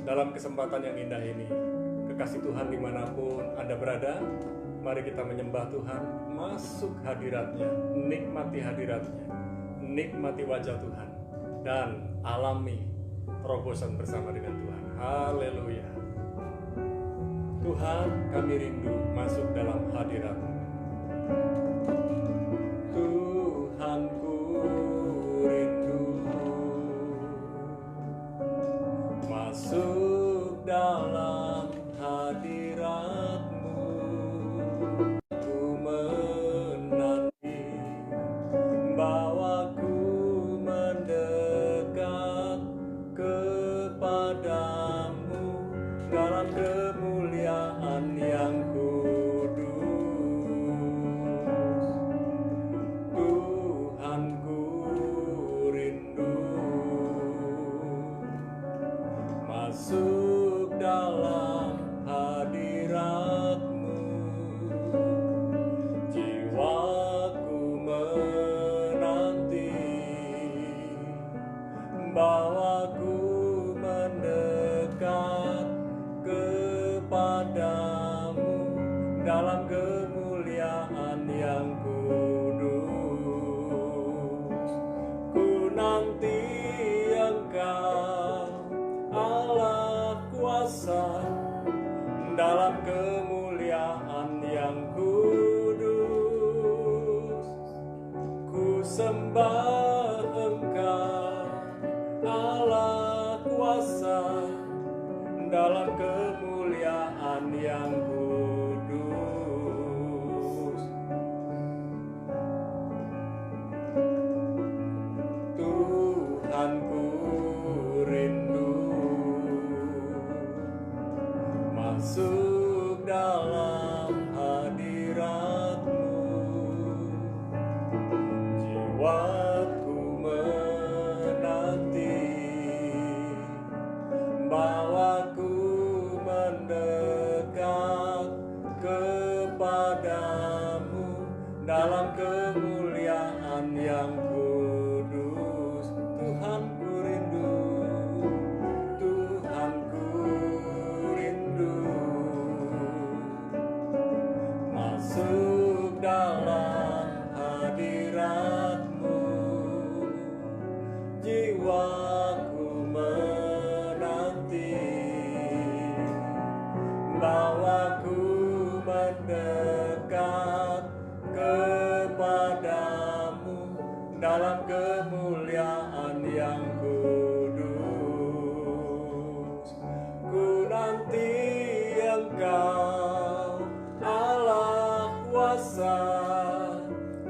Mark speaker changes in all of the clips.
Speaker 1: Dalam kesempatan yang indah ini, kekasih Tuhan dimanapun Anda berada, mari kita menyembah Tuhan, masuk hadiratnya, nikmati hadiratnya, nikmati wajah Tuhan, dan alami terobosan bersama dengan Tuhan. Haleluya. Tuhan, kami rindu masuk dalam hadirat-Mu. Tuhanku rindu masuk dalam hadirat-Mu. Ku menanti, bawaku mendekat kepadamu dalam kemuliaan yang kudus. Tuhanku rindu masuk dalam hadirat-Mu. Jiwaku menanti, bawaku mendekat kepadamu dalam kemuliaan yang kudus. Ku nanti Engkau, Allah kuasa, dalam kemuliaan yang kudus. Ku sembah Engkau, Allah kuasa, dalam kemuliaan yang kudus. Tuhanku rindu masuk dalam hadirat-Mu. Jiwaku menanti, bawaku mendekat kepadamu dalam kemuliaan yang kudus. Tuhanku rindu, Tuhanku rindu masuk dalam hadirat-Mu. Jiwaku menanti, bawaku mendekat kepadamu dalam kemuliaan yang kudus. Ku nanti Engkau, Allah kuasa,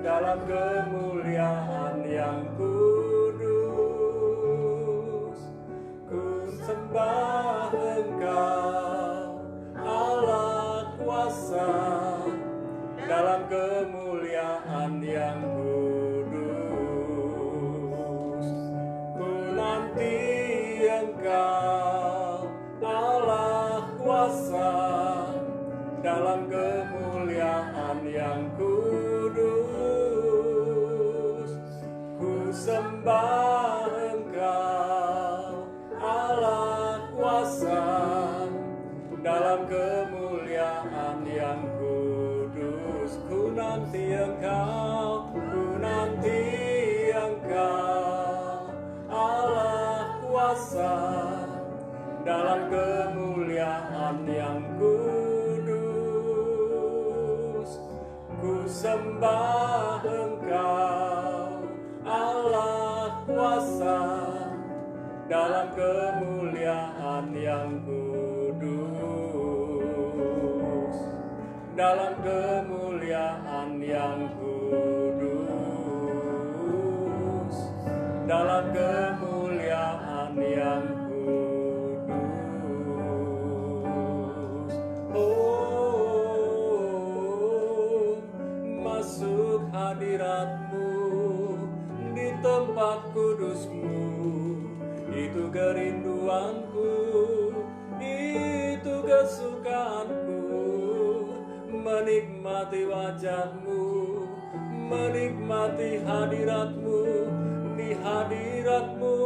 Speaker 1: dalam kemuliaan yang kudus. Ku sembah Engkau, Allah kuasa, dalam kemuliaan yang kudus. Ku nanti Engkau, Allah kuasa, dalam kemuliaan yang kudus. Ku sembah Engkau, Allah kuasa, dalam kemuliaan yang kudus. Ku nanti Engkau, ku nanti Engkau, Allah kuasa, dalam kemuliaan yang kudus. Ku sembah Engkau, Allah kuasa, dalam kemuliaan yang kudus. Dalam kemuliaan yang kudus. Dalam kemuliaan yang kudus. Oh, masuk hadirat-Mu di tempat kudus-Mu. Itu kerinduanku, itu kesukaanku, menikmati wajah-Mu, menikmati hadirat-Mu. Di hadirat-Mu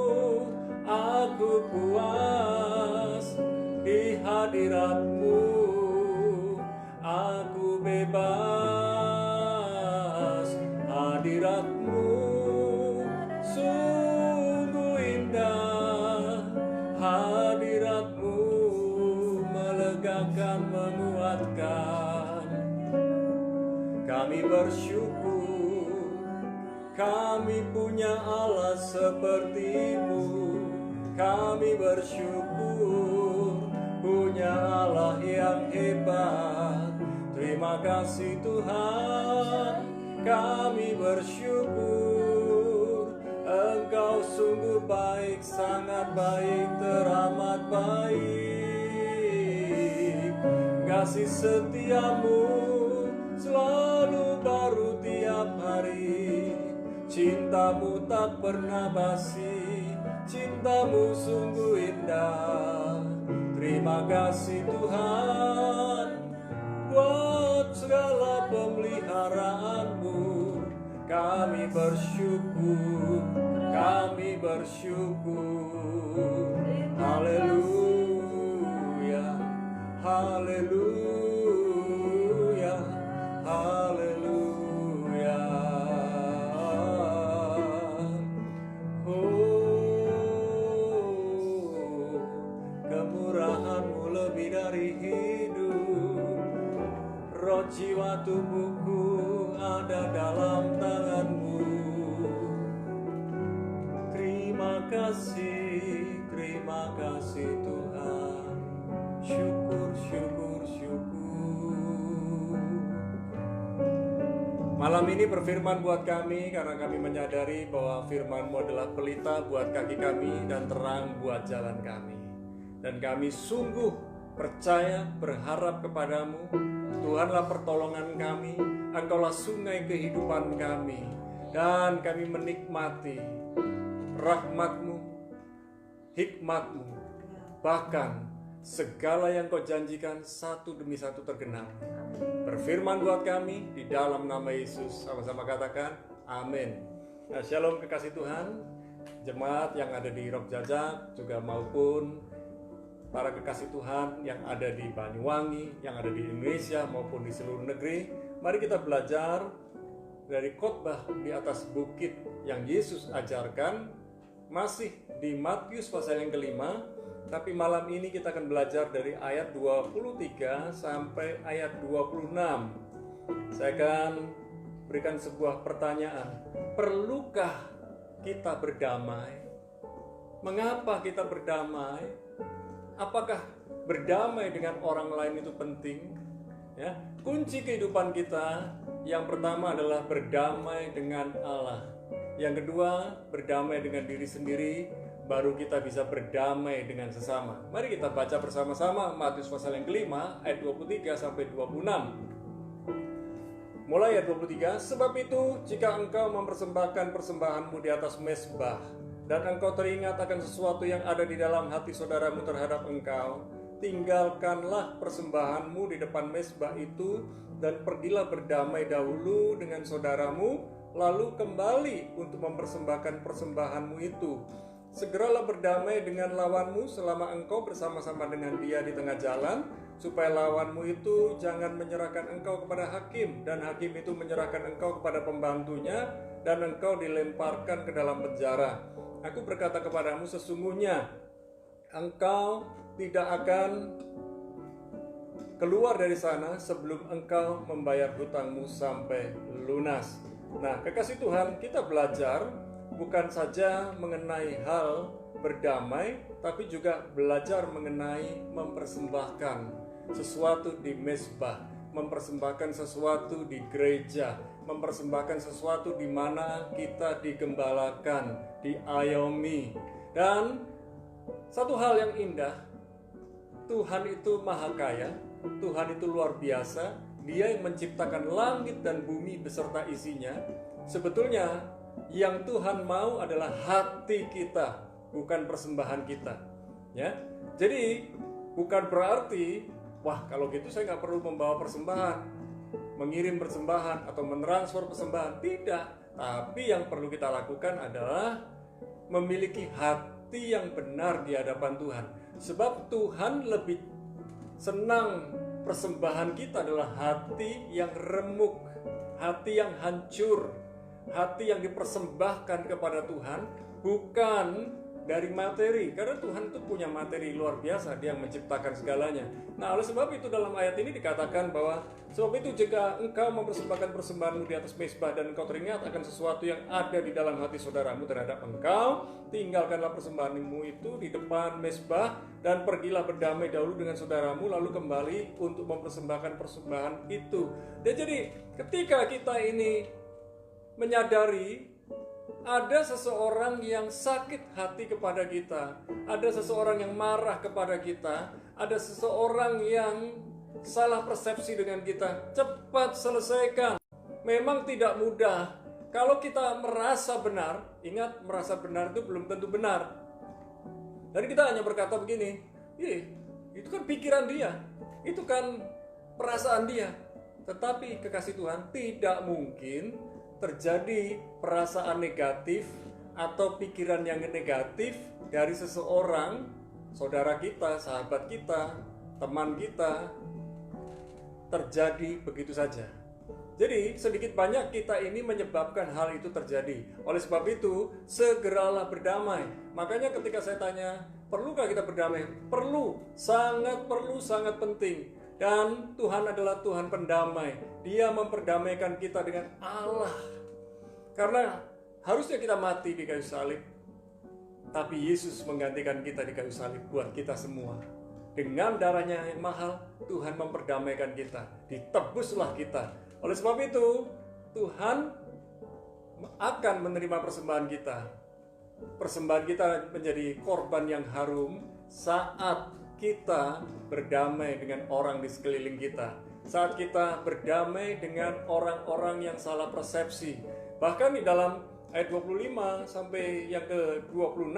Speaker 1: aku puas, hadirat-Mu aku bebas. Hadirat-Mu sungguh indah. Hadirat-Mu melegakan, menguatkan. Kami bersyukur kami punya Allah seperti-Mu. Kami bersyukur punya Allah yang hebat. Terima kasih Tuhan, kami bersyukur. Engkau sungguh baik, sangat baik, teramat baik. Kasih setia-Mu selalu baru tiap hari. Cinta-Mu tak pernah basi, cinta-Mu sungguh indah. Terima kasih Tuhan buat segala pemeliharaan-Mu. Kami bersyukur, kami bersyukur. Haleluya, haleluya, haleluya. Oh, kemurahan-Mu lebih dari hidup. Roh jiwa tubuhku ada dalam tangan-Mu. Terima kasih Tuhan. Syukur, syukur, syukur. Malam ini berfirman buat kami, karena kami menyadari bahwa firman-Mu adalah pelita buat kaki kami dan terang buat jalan kami. Dan kami sungguh percaya, berharap kepadamu. Tuhanlah pertolongan kami, Engkaulah sungai kehidupan kami. Dan kami menikmati rahmat-Mu, hikmat-Mu, bahkan segala yang Kau janjikan satu demi satu tergenap. Berfirman buat kami di dalam nama Yesus. Sama-sama katakan amin. Nah, shalom kekasih Tuhan, jemaat yang ada di Rock Jajak juga maupun para kekasih Tuhan yang ada di Banyuwangi, yang ada di Indonesia maupun di seluruh negeri. Mari kita belajar dari khotbah di atas bukit yang Yesus ajarkan, masih di Matius pasal yang kelima. Tapi malam ini kita akan belajar dari ayat 23 sampai ayat 26. Saya akan berikan sebuah pertanyaan. Perlukah kita berdamai? Mengapa kita berdamai? Apakah berdamai dengan orang lain itu penting? Ya, kunci kehidupan kita yang pertama adalah berdamai dengan Allah. Yang kedua, berdamai dengan diri sendiri. Baru kita bisa berdamai dengan sesama. Mari kita baca bersama-sama Matius pasal yang kelima ayat 23 sampai 26. Mulai ayat 23. Sebab itu, jika engkau mempersembahkan persembahanmu di atas mezbah, dan engkau teringat akan sesuatu yang ada di dalam hati saudaramu terhadap engkau, tinggalkanlah persembahanmu di depan mezbah itu, dan pergilah berdamai dahulu dengan saudaramu, lalu kembali untuk mempersembahkan persembahanmu itu. Segeralah berdamai dengan lawanmu selama engkau bersama-sama dengan dia di tengah jalan, supaya lawanmu itu jangan menyerahkan engkau kepada hakim, dan hakim itu menyerahkan engkau kepada pembantunya, dan engkau dilemparkan ke dalam penjara. Aku berkata kepadamu, sesungguhnya engkau tidak akan keluar dari sana sebelum engkau membayar hutangmu sampai lunas. Nah, kekasih Tuhan, kita belajar bukan saja mengenai hal berdamai, tapi juga belajar mengenai mempersembahkan sesuatu di mezbah, mempersembahkan sesuatu di gereja, mempersembahkan sesuatu di mana kita digembalakan, diayomi. Dan satu hal yang indah, Tuhan itu maha kaya, Tuhan itu luar biasa, Dia yang menciptakan langit dan bumi beserta isinya. Sebetulnya yang Tuhan mau adalah hati kita, bukan persembahan kita. Ya, jadi bukan berarti, wah kalau gitu saya nggak perlu membawa persembahan, mengirim persembahan atau mentransfer persembahan. Tidak. Tapi yang perlu kita lakukan adalah memiliki hati yang benar di hadapan Tuhan. Sebab Tuhan lebih senang persembahan kita adalah hati yang remuk, hati yang hancur, hati yang dipersembahkan kepada Tuhan, bukan dari materi, karena Tuhan itu punya materi luar biasa, Dia yang menciptakan segalanya. Nah, oleh sebab itu dalam ayat ini dikatakan bahwa sebab itu jika engkau mempersembahkan persembahanmu di atas mezbah dan engkau teringat akan sesuatu yang ada di dalam hati saudaramu terhadap engkau, tinggalkanlah persembahanmu itu di depan mezbah dan pergilah berdamai dahulu dengan saudaramu, lalu kembali untuk mempersembahkan persembahan itu. Dan jadi ketika kita ini menyadari ada seseorang yang sakit hati kepada kita, ada seseorang yang marah kepada kita, ada seseorang yang salah persepsi dengan kita, cepat selesaikan. Memang tidak mudah. Kalau kita merasa benar, ingat, merasa benar itu belum tentu benar. Dan kita hanya berkata begini, itu kan pikiran dia, itu kan perasaan dia. Tetapi kekasih Tuhan, tidak mungkin terjadi perasaan negatif atau pikiran yang negatif dari seseorang, saudara kita, sahabat kita, teman kita, terjadi begitu saja. Jadi sedikit banyak kita ini menyebabkan hal itu terjadi. Oleh sebab itu, segeralah berdamai. Makanya ketika saya tanya, perlukah kita berdamai? Perlu, sangat penting. Dan Tuhan adalah Tuhan pendamai. Dia memperdamaikan kita dengan Allah. Karena harusnya kita mati di kayu salib, tapi Yesus menggantikan kita di kayu salib buat kita semua. Dengan darahnya yang mahal, Tuhan memperdamaikan kita. Ditebuslah kita. Oleh sebab itu, Tuhan akan menerima persembahan kita. Persembahan kita menjadi korban yang harum saat kita berdamai dengan orang di sekeliling kita, saat kita berdamai dengan orang-orang yang salah persepsi. Bahkan di dalam ayat 25 sampai yang ke-26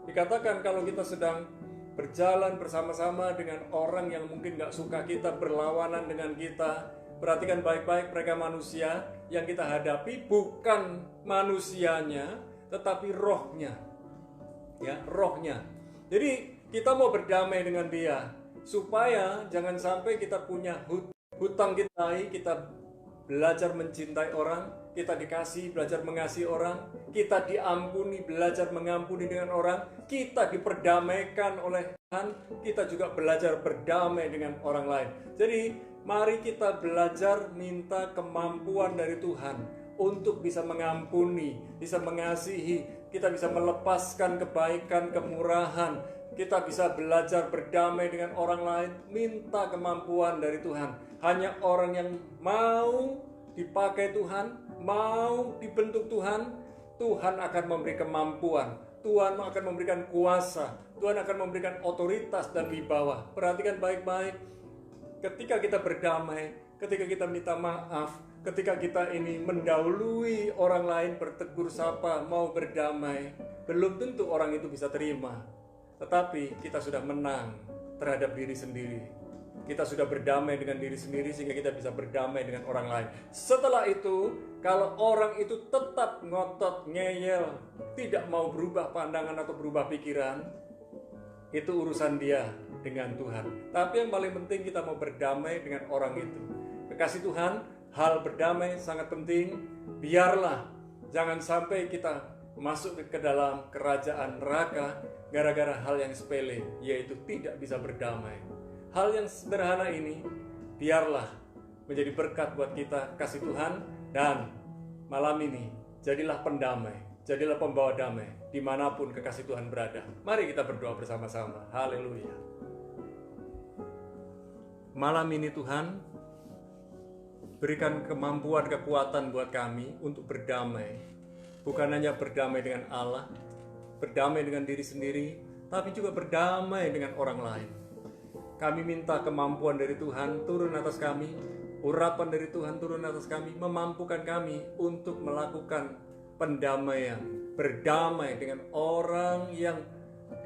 Speaker 1: dikatakan kalau kita sedang berjalan bersama-sama dengan orang yang mungkin gak suka kita, berlawanan dengan kita, perhatikan baik-baik, mereka manusia. Yang kita hadapi bukan manusianya, tetapi rohnya. Ya, rohnya. Jadi kita mau berdamai dengan dia, supaya jangan sampai kita punya hutang kita belajar mencintai orang, kita dikasih, belajar mengasihi orang, kita diampuni, belajar mengampuni dengan orang, kita diperdamaikan oleh Tuhan, kita juga belajar berdamai dengan orang lain. Jadi mari kita belajar minta kemampuan dari Tuhan untuk bisa mengampuni, bisa mengasihi, kita bisa melepaskan kebaikan, kemurahan. Kita bisa belajar berdamai dengan orang lain, minta kemampuan dari Tuhan. Hanya orang yang mau dipakai Tuhan, mau dibentuk Tuhan, Tuhan akan memberi kemampuan. Tuhan akan memberikan kuasa, Tuhan akan memberikan otoritas dan wibawa. Perhatikan baik-baik, ketika kita berdamai, ketika kita minta maaf, ketika kita ini mendahului orang lain bertegur sapa, mau berdamai, belum tentu orang itu bisa terima. Tetapi kita sudah menang terhadap diri sendiri. Kita sudah berdamai dengan diri sendiri sehingga kita bisa berdamai dengan orang lain. Setelah itu, kalau orang itu tetap ngotot, ngeyel, tidak mau berubah pandangan atau berubah pikiran, itu urusan dia dengan Tuhan. Tapi yang paling penting kita mau berdamai dengan orang itu. Kekasih Tuhan, hal berdamai sangat penting. Biarlah jangan sampai kita masuk ke dalam kerajaan neraka gara-gara hal yang sepele, yaitu tidak bisa berdamai. Hal yang sederhana ini biarlah menjadi berkat buat kita, kasih Tuhan. Dan malam ini jadilah pendamai, jadilah pembawa damai dimanapun kekasih Tuhan berada. Mari kita berdoa bersama-sama. Haleluya. Malam ini Tuhan, berikan kemampuan, kekuatan buat kami untuk berdamai. Bukan hanya berdamai dengan Allah, berdamai dengan diri sendiri, tapi juga berdamai dengan orang lain. Kami minta kemampuan dari Tuhan turun atas kami, urapan dari Tuhan turun atas kami, memampukan kami untuk melakukan pendamaian, berdamai dengan orang yang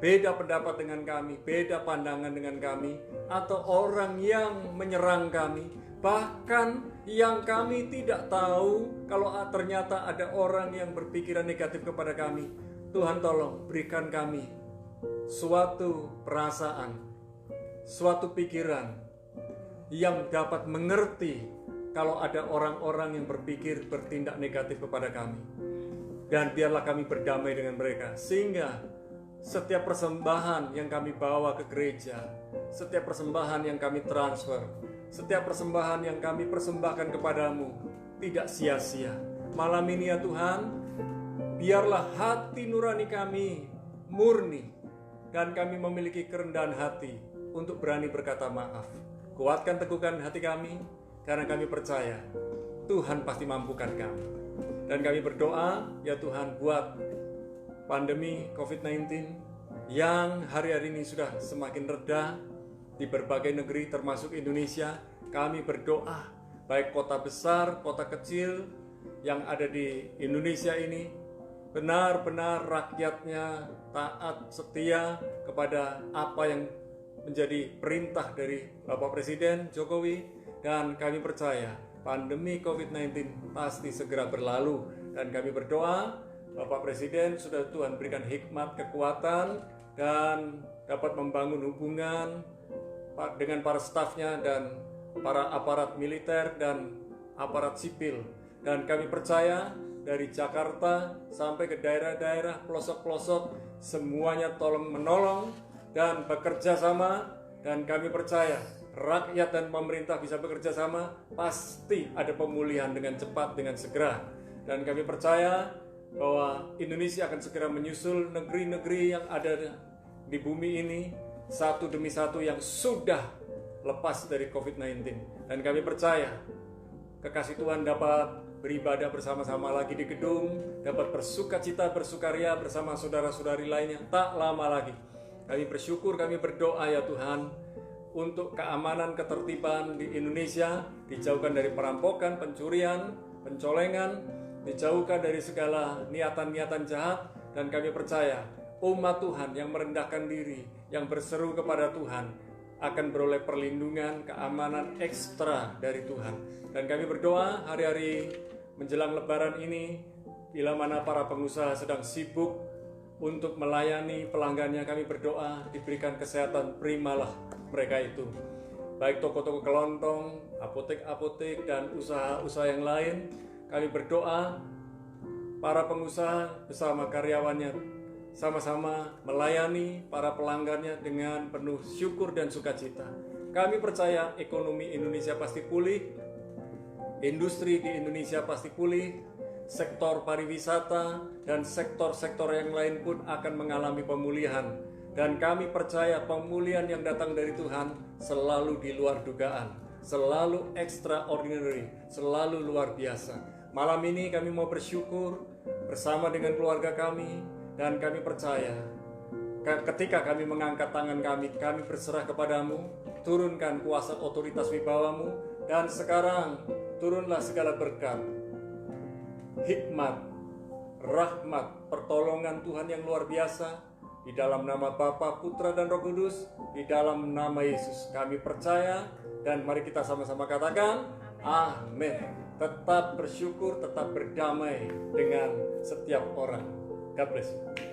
Speaker 1: beda pendapat dengan kami, beda pandangan dengan kami, atau orang yang menyerang kami, bahkan yang kami tidak tahu kalau ternyata ada orang yang berpikiran negatif kepada kami. Tuhan tolong berikan kami suatu perasaan suatu pikiran yang dapat mengerti kalau ada orang-orang yang berpikir bertindak negatif kepada kami. Dan biarlah kami berdamai dengan mereka, sehingga setiap persembahan yang kami bawa ke gereja, setiap persembahan yang kami transfer, setiap persembahan yang kami persembahkan kepadamu tidak sia-sia. Malam ini ya Tuhan, biarlah hati nurani kami murni dan kami memiliki kerendahan hati untuk berani berkata maaf. Kuatkan teguhkan hati kami, karena kami percaya Tuhan pasti mampukan kami. Dan kami berdoa ya Tuhan buat pandemi COVID-19 yang hari-hari ini sudah semakin reda di berbagai negeri termasuk Indonesia. Kami berdoa baik kota besar, kota kecil yang ada di Indonesia ini, benar-benar rakyatnya taat setia kepada apa yang menjadi perintah dari Bapak Presiden Jokowi. Dan kami percaya pandemi COVID-19 pasti segera berlalu. Dan kami berdoa Bapak Presiden sudah Tuhan berikan hikmat, kekuatan, dan dapat membangun hubungan dengan para stafnya dan para aparat militer dan aparat sipil. Dan kami percaya dari Jakarta sampai ke daerah-daerah pelosok-pelosok semuanya tolong menolong dan bekerja sama. Dan kami percaya rakyat dan pemerintah bisa bekerja sama, pasti ada pemulihan dengan cepat, dengan segera. Dan kami percaya bahwa Indonesia akan segera menyusul negeri-negeri yang ada di bumi ini satu demi satu yang sudah lepas dari COVID-19. Dan kami percaya kekasih Tuhan dapat beribadah bersama-sama lagi di gedung, dapat bersukacita, bersukaria bersama saudara-saudari lainnya tak lama lagi. Kami bersyukur, kami berdoa ya Tuhan untuk keamanan, ketertiban di Indonesia, dijauhkan dari perampokan, pencurian, pencolengan, dijauhkan dari segala niatan-niatan jahat. Dan kami percaya umat Tuhan yang merendahkan diri, yang berseru kepada Tuhan akan beroleh perlindungan, keamanan ekstra dari Tuhan. Dan kami berdoa hari-hari menjelang Lebaran ini, bila mana para pengusaha sedang sibuk untuk melayani pelanggannya, kami berdoa diberikan kesehatan primalah mereka itu, baik toko-toko kelontong, apotek-apotek, dan usaha-usaha yang lain. Kami berdoa para pengusaha bersama karyawannya sama-sama melayani para pelanggannya dengan penuh syukur dan sukacita. Kami percaya ekonomi Indonesia pasti pulih, industri di Indonesia pasti pulih, sektor pariwisata dan sektor-sektor yang lain pun akan mengalami pemulihan. Dan kami percaya pemulihan yang datang dari Tuhan selalu di luar dugaan, selalu extraordinary, selalu luar biasa. Malam ini kami mau bersyukur bersama dengan keluarga kami, dan kami percaya ketika kami mengangkat tangan kami berserah kepadamu. Turunkan kuasa otoritas wibawamu, dan sekarang turunlah segala berkat, hikmat, rahmat, pertolongan Tuhan yang luar biasa. Di dalam nama Bapa, Putra, dan Roh Kudus, di dalam nama Yesus kami percaya, dan mari kita sama-sama katakan amin. Tetap bersyukur, tetap berdamai dengan setiap orang. God bless you.